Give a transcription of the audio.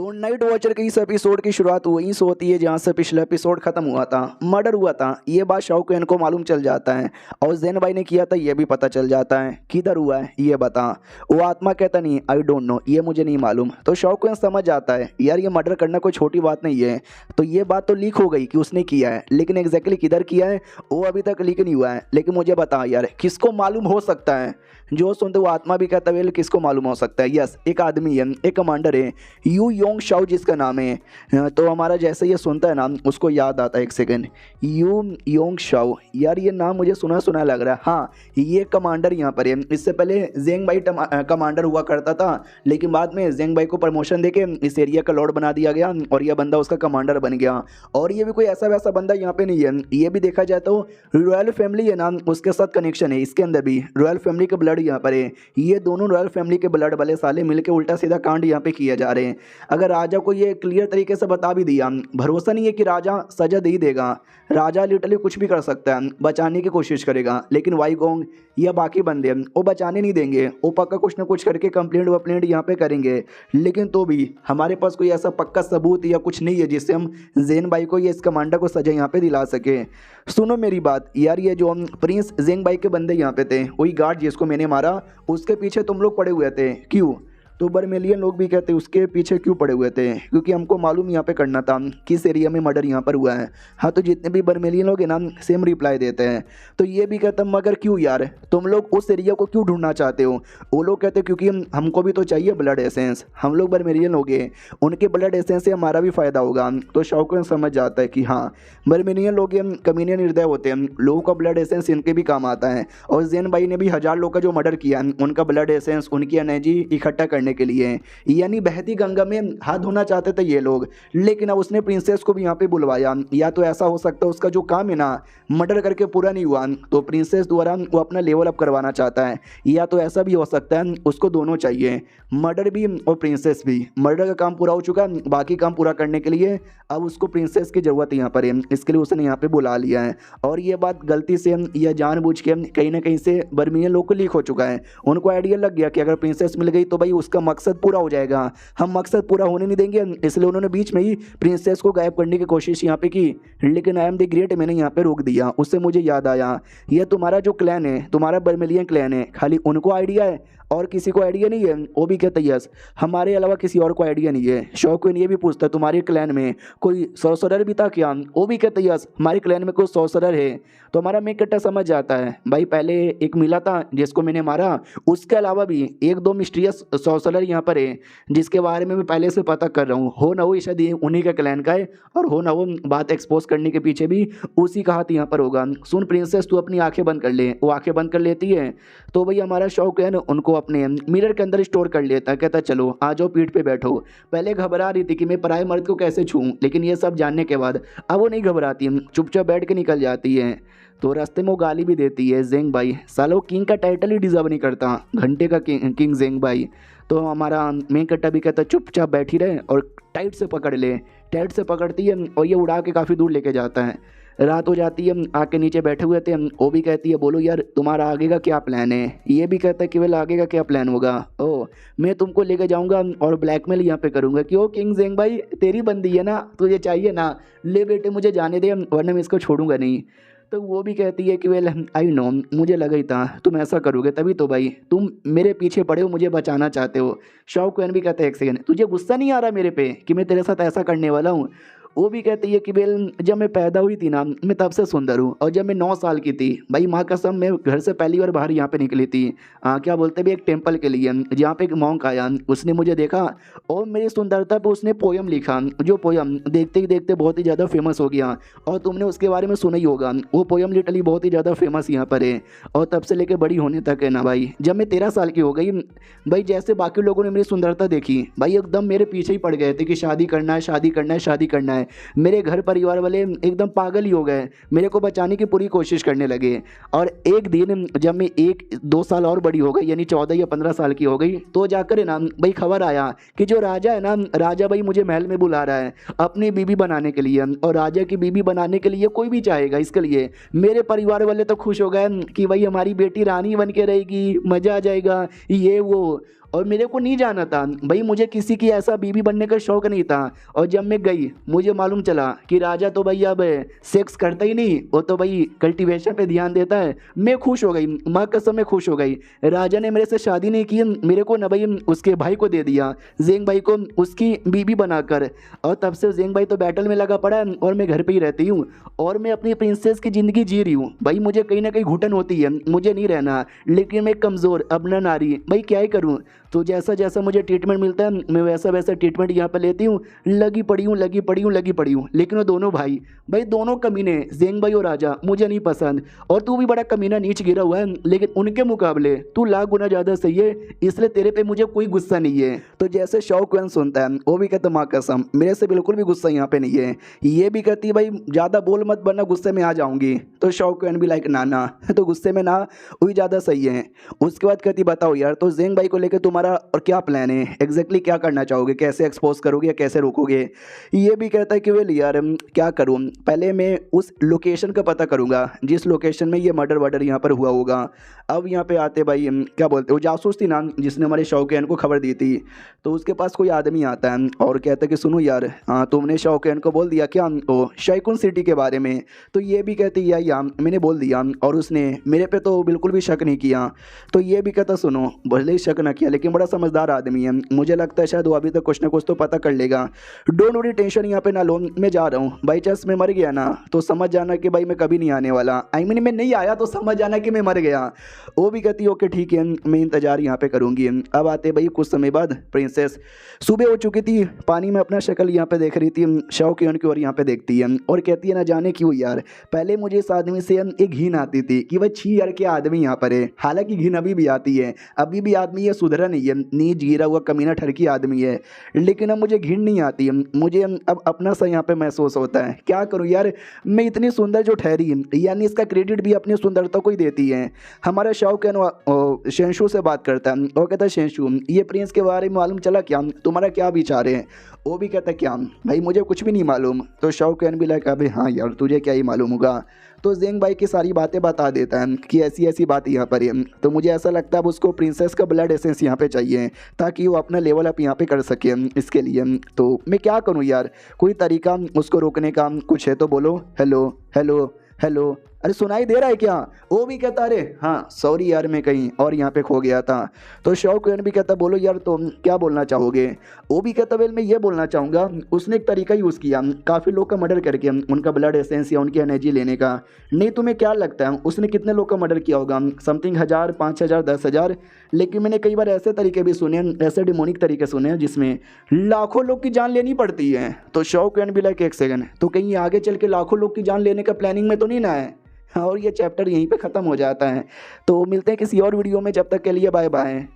तो night watcher के इस एपिसोड की शुरुआत वहीं से होती है जहाँ से पिछला एपिसोड खत्म हुआ था। मर्डर हुआ था, ये बात शाओकेन को मालूम चल जाता है और ज़ेन भाई ने किया था ये भी पता चल जाता है। किधर हुआ है ये बता। वो आत्मा कहता नहीं आई डोंट नो, ये मुझे नहीं मालूम। तो शाओकेन समझ जाता है यार ये मर्डर करना कोई छोटी बात नहीं है। तो ये बात तो लीक हो गई कि उसने किया है, लेकिन एग्जैक्टली किधर किया है वो अभी तक लीक नहीं हुआ है। लेकिन मुझे बता यार किसको मालूम हो सकता है। जो सुनते वो आत्मा भी कहता है किसको मालूम हो सकता है। यस, एक आदमी है, एक कमांडर है, यू योंग शाओ जिसका नाम है। तो हमारा जैसे ये सुनता है नाम उसको याद आता है। एक सेकेंड, यू योंग शाओ, यार ये नाम मुझे सुना सुना लग रहा है। हाँ, ये कमांडर यहाँ पर है। इससे पहले जेंग भाई कमांडर हुआ करता था, लेकिन बाद में जेंग भाई को प्रमोशन देके इस एरिया का लॉर्ड बना दिया गया और यह बंदा उसका कमांडर बन गया। और ये भी कोई ऐसा वैसा बंदा यहाँ पे नहीं है। ये भी देखा जाए तो रॉयल फैमिली है ना, उसके साथ कनेक्शन है। इसके अंदर भी रॉयल फैमिली का ब्लड यहाँ पर है। ये दोनों रॉयल फैमिली के ब्लड वाले साले मिलके उल्टा सीधा कांड यहाँ पे किए जा रहे हैं। अगर राजा को ये क्लियर तरीके से बता भी दिया, भरोसा नहीं है कि राजा सजा दे ही देगा। राजा लिटरली कुछ भी कर सकता है, बचाने की कोशिश करेगा, लेकिन वाई गोंग या बाकी बंदे वो बचाने नहीं देंगे। वो पक्का कुछ ना कुछ करके कंप्लेंट वप्लेंट यहाँ पे करेंगे। लेकिन तो भी हमारे पास कोई ऐसा पक्का सबूत या कुछ नहीं है जिससे हम जेन भाई को या इस कमांडर को सजा यहाँ पे दिला सके। सुनो मेरी बात यार, ये जो प्रिंस जेंग भाई के बंदे यहाँ पे थे, वही गार्ड जिसको मैंने मारा उसके पीछे तुम लोग पड़े हुए थे, क्यों? तो बर्मेलियन लोग भी कहते उसके पीछे क्यों पड़े हुए थे, क्योंकि हमको मालूम यहाँ पे करना था किस एरिया में मर्डर यहाँ पर हुआ है। हाँ, तो जितने भी बर्मेलियन लोग हैं ना सेम रिप्लाई देते हैं। तो ये भी कहता मगर क्यों यार, तुम लोग उस एरिया को क्यों ढूंढना चाहते हो? वो लोग कहते क्योंकि हमको भी तो चाहिए ब्लड एसेंस, हम लोग बर्मेलियन लोग हैं, उनके ब्लड एसेंस से हमारा भी फ़ायदा होगा। तो शाओकेन समझ जाता है कि हाँ बर्मेलियन लोग कमीने निर्दय होते हैं, लोगों का ब्लड एसेंस इनके भी काम आता है। और जेन भाई ने भी 1000 लोग का जो मर्डर किया उनका ब्लड एसेंस, उनकी एनर्जी इकट्ठा करने के लिए, यानी बहती गंगा में हाथ धोना चाहते थे ये लोग। लेकिन अब उसने प्रिंसेस को भी यहाँ पे बुलवाया। या तो ऐसा हो सकता है उसका जो काम है ना मर्डर करके पूरा नहीं हुआ, तो प्रिंसेस द्वारा वो अपना लेवल अप करवाना चाहता है। या तो ऐसा भी हो सकता है उसको दोनों चाहिए, मर्डर भी और प्रिंसेस भी। मर्डर का काम पूरा हो चुका, बाकी काम पूरा करने के लिए अब उसको प्रिंसेस की ज़रूरत यहाँ पर है, इसके लिए उसने यहाँ पे बुला लिया है। और ये बात गलती से या जानबूझ के कहीं ना कहीं से बर्मियन लोग को लीक हो चुका है। उनको आइडिया लग गया कि अगर प्रिंसेस मिल गई तो भाई उसका मकसद पूरा हो जाएगा, हम मकसद पूरा होने नहीं देंगे। इसलिए उन्होंने बीच में ही प्रिंसेस को गायब करने की कोशिश यहाँ पे की, लेकिन आई एम द ग्रेट मैंने यहाँ पे रोक दिया। उससे मुझे याद आया यह तुम्हारा जो क्लैन है, तुम्हारा बर्मेलियन क्लैन है, खाली उनको आइडिया है और किसी को आइडिया नहीं है? वो भी कहता है यस, हमारे अलावा किसी और को आइडिया नहीं है। शाओकेन ये भी पूछता है तुम्हारे क्लैन में कोई सॉर्सरर भी था क्या? वो भी कहता है यस, हमारे क्लैन में कोई सॉर्सरर है। तो हमारा मेन कट्टा समझ जाता है भाई पहले एक मिला था जिसको मैंने मारा, उसके अलावा भी एक दो मिस्टीरियस सॉर्सरर यहाँ पर है जिसके बारे में मैं पहले से पता कर रहा हूँ। हो ना वो शायद उन्हीं का क्लैन का है, और हो ना वो बात एक्सपोज करने के पीछे भी उसी का हाथ यहाँ पर होगा। सुन प्रिंसेस तू अपनी आंखें बंद कर ले। वो आंखें बंद कर लेती है तो भाई हमारा शाओकेन उनको अपने मिरर के अंदर स्टोर कर लेता है। कहता चलो आ जाओ पीठ पे बैठो। पहले घबरा रही थी कि मैं पराये मर्द को कैसे छूऊं, लेकिन ये सब जानने के बाद अब वो नहीं घबराती, चुपचाप बैठ के निकल जाती है। तो रास्ते में वो गाली भी देती है, जेंग भाई सालो किंग का टाइटल ही डिजर्व नहीं करता, घंटे का किंग जेंग भाई। तो हमारा मेन कट्टा भी कहता चुपचाप बैठी रहे और टाइट से पकड़ ले। टाइट से पकड़ती है और ये उड़ा के काफ़ी दूर लेके जाता है। रात हो जाती है, आके नीचे बैठे हुए थे। वो भी कहती है बोलो यार तुम्हारा आगे का क्या प्लान है? ये भी कहता है कि वेल आगे का क्या प्लान होगा? ओ मैं तुमको लेके जाऊंगा और ब्लैकमेल यहाँ पे करूँगा। क्यों किंग जेंग भाई तेरी बंदी है ना, तुझे चाहिए ना, ले बेटे मुझे जाने दे वरना मैं इसको छोड़ूंगा नहीं। तो वो भी कहती है कि वेल आई नो, मुझे लगा ही था तुम ऐसा करोगे, तभी तो भाई तुम मेरे पीछे पड़े हो, मुझे बचाना चाहते हो। शाओकेन भी कहता है एक सेकंड तुझे गुस्सा नहीं आ रहा मेरे पे कि मैं तेरे साथ ऐसा करने वाला हूँ? वो भी कहती है कि बेल जब मैं पैदा हुई थी ना मैं तब से सुंदर हूँ, और जब मैं 9 साल की थी भाई माँ कसम मैं घर से पहली बार बाहर यहाँ पे निकली थी क्या बोलते भी एक टेम्पल के लिए, जहाँ पे एक मॉन्क आया, उसने मुझे देखा और मेरी सुंदरता पे उसने पोयम लिखा, जो पोयम देखते ही देखते बहुत ही ज़्यादा फेमस हो गया। और तुमने उसके बारे में सुना ही होगा, वो पोयम लिटरली बहुत ही ज़्यादा फेमस यहाँ पर है। और तब से लेकर बड़ी होने तक है ना भाई, जब मैं 13 साल की हो गई भाई, जैसे बाकी लोगों ने मेरी सुंदरता देखी भाई एकदम मेरे पीछे ही पड़ गए थे कि शादी करना है शादी करना है शादी करना है। मेरे घर परिवार वाले एकदम पागल ही हो गए, मेरे को बचाने की पूरी कोशिश करने लगे। और एक दिन जब मैं 1-2 साल और बड़ी हो गई, यानी 14 या 15 साल की हो गई, तो जाकर है ना भाई खबर आया कि जो राजा है ना, राजा भाई मुझे महल में बुला रहा है अपनी बीबी बनाने के लिए। और राजा की बीबी बनाने के लिए कोई भी चाहेगा, इसके लिए मेरे परिवार वाले तो खुश हो गए कि भाई हमारी बेटी रानी बन के रहेगी, मज़ा आ जाएगा ये वो। और मेरे को नहीं जाना था भाई, मुझे किसी की ऐसा बीवी बनने का शौक नहीं था। और जब मैं गई मुझे मालूम चला कि राजा तो भाई अब सेक्स करता ही नहीं, वो तो भाई कल्टीवेशन पे ध्यान देता है। मैं खुश हो गई, माँ कसम मैं खुश हो गई। राजा ने मेरे से शादी नहीं की, मेरे को ना भाई उसके भाई को दे दिया, जेंग भाई को उसकी बीवी बनाकर। और तब से जेंग भाई तो बैटल में लगा पड़ा है और मैं घर पे ही रहती हूँ और मैं अपनी प्रिंसेस की ज़िंदगी जी रही हूँ। भाई मुझे कहीं ना कहीं घुटन होती है, मुझे नहीं रहना, लेकिन मैं कमज़ोर अबला नारी, भाई क्या ही करूँ। तो जैसा जैसा मुझे ट्रीटमेंट मिलता है मैं वैसा वैसा ट्रीटमेंट यहाँ पर लेती हूँ। लगी पड़ी हूँ लगी पड़ी हूँ लगी पड़ी हूँ। लेकिन वो दोनों भाई दोनों कमीने, जेंग भाई और राजा, मुझे नहीं पसंद। और तू भी बड़ा कमीना नीच गिरा हुआ है, लेकिन उनके मुकाबले तू लाख गुना ज़्यादा सही है, इसलिए तेरे पे मुझे कोई गुस्सा नहीं है। तो जैसे शौकन सुनता है वो भी कहता माँ कसम मेरे से बिल्कुल भी गुस्सा यहाँ पे नहीं है। ये भी कहती भाई ज़्यादा बोल मत वरना गुस्से में आ जाऊँगी। तो शौकन भी लाइक नाना तो गुस्से में ना, वही ज़्यादा सही है। उसके बाद कहती बताओ यार, तो जेंग भाई को लेकर तुम्हारा और क्या प्लान है, एग्जैक्टली क्या करना चाहोगे, कैसे एक्सपोज करोगे या कैसे रोकोगे। ये भी कहता है कि वेल यार क्या करूँ, पहले मैं उस लोकेशन का पता करूँगा जिस लोकेशन में ये मर्डर वर्डर यहाँ पर हुआ होगा। अब यहाँ पे आते भाई क्या बोलते, वो जासूस थी ना जिसने हमारे शौकैन को खबर दी थी। तो उसके पास कोई आदमी आता है और कहता है कि सुनो यार, हाँ तुमने शौकैन को बोल दिया क्या ओ शाइकुन सिटी के बारे में। तो ये भी कहती या मैंने बोल दिया और उसने मेरे पे तो बिल्कुल भी शक नहीं किया। तो ये भी कहता सुनो भले ही शक ना किया लेकिन बड़ा समझदार आदमी है, मुझे लगता है शायद वो अभी तक कुछ ना कुछ तो पता कर लेगा। डोंट वरी टेंशन यहाँ पे ना लो, मैं जा रहा हूँ। बाई चांस मैं मर गया ना तो समझ जाना कि भाई मैं कभी नहीं आने वाला, आई मीन मैं नहीं आया तो समझ जाना कि मैं मर गया। वो भी कहती ओके ठीक है मैं इंतज़ार यहाँ पे करूँगी। अब आते भाई कुछ समय बाद प्रिंसेस सुबह हो चुकी थी, पानी में अपना शक्ल यहाँ पे देख रही थी, शौकीन की ओर यहाँ पे देखती है और कहती है ना जाने क्यों यार, पहले मुझे इस आदमी से एक घिन आती थी कि भाई छी यार क्या आदमी यहाँ पर है। हालांकि घिन अभी भी आती है, अभी भी आदमी ये सुधरा नहीं है, नीच गिरा हुआ कमीना ठरकी आदमी है, लेकिन अब मुझे घिन नहीं आती है, मुझे अब अपना सा यहाँ पे महसूस होता है। क्या करूँ यार, मैं इतनी सुंदर जो ठहरी, यानी इसका क्रेडिट भी अपनी सुंदरता को ही देती है। हमारा शौकीन शेंशु से बात करता है और कहता है शेंशु ये प्रिंस के बारे में मालूम चला क्या, तुम्हारा क्या विचार है। वो भी कहता है क्या भाई मुझे कुछ भी नहीं मालूम। तो शौकीन भी लाइक अबे हाँ यार तुझे क्या ही मालूम होगा। तो जेंग भाई की सारी बातें बता देता है कि ऐसी ऐसी बात यहाँ पर है। तो मुझे ऐसा लगता है अब उसको प्रिंसेस का ब्लड एसेंस यहाँ पे चाहिए ताकि वो अपना लेवल अप यहाँ पे कर सके। इसके लिए तो मैं क्या करूँ यार, कोई तरीका उसको रोकने का कुछ है तो बोलो। हेलो हेलो हेलो, अरे सुनाई दे रहा है क्या। वो भी कहता अरे हाँ सॉरी यार मैं कहीं और यहाँ पे खो गया था। तो शौकीन भी कहता बोलो यार तुम क्या बोलना चाहोगे। वो भी कहता वेल मैं ये बोलना चाहूँगा उसने एक तरीका यूज़ किया काफ़ी लोग का मर्डर करके उनका ब्लड एसेंस या उनकी एनर्जी लेने का। नहीं तुम्हें क्या लगता है उसने कितने लोग का मर्डर किया होगा, समथिंग 1000 5000 10,000। लेकिन मैंने कई बार ऐसे तरीके भी सुने, ऐसे डिमोनिक तरीके सुने हैं जिसमें लाखों लोग की जान लेनी पड़ती है। तो शौकीन भी लाइक एक सेकंड, तो कहीं आगे चल के लाखों लोग की जान लेने का प्लानिंग में तो नहीं ना है। और ये चैप्टर यहीं पे ख़त्म हो जाता है। तो मिलते हैं किसी और वीडियो में, जब तक के लिए बाय बाय।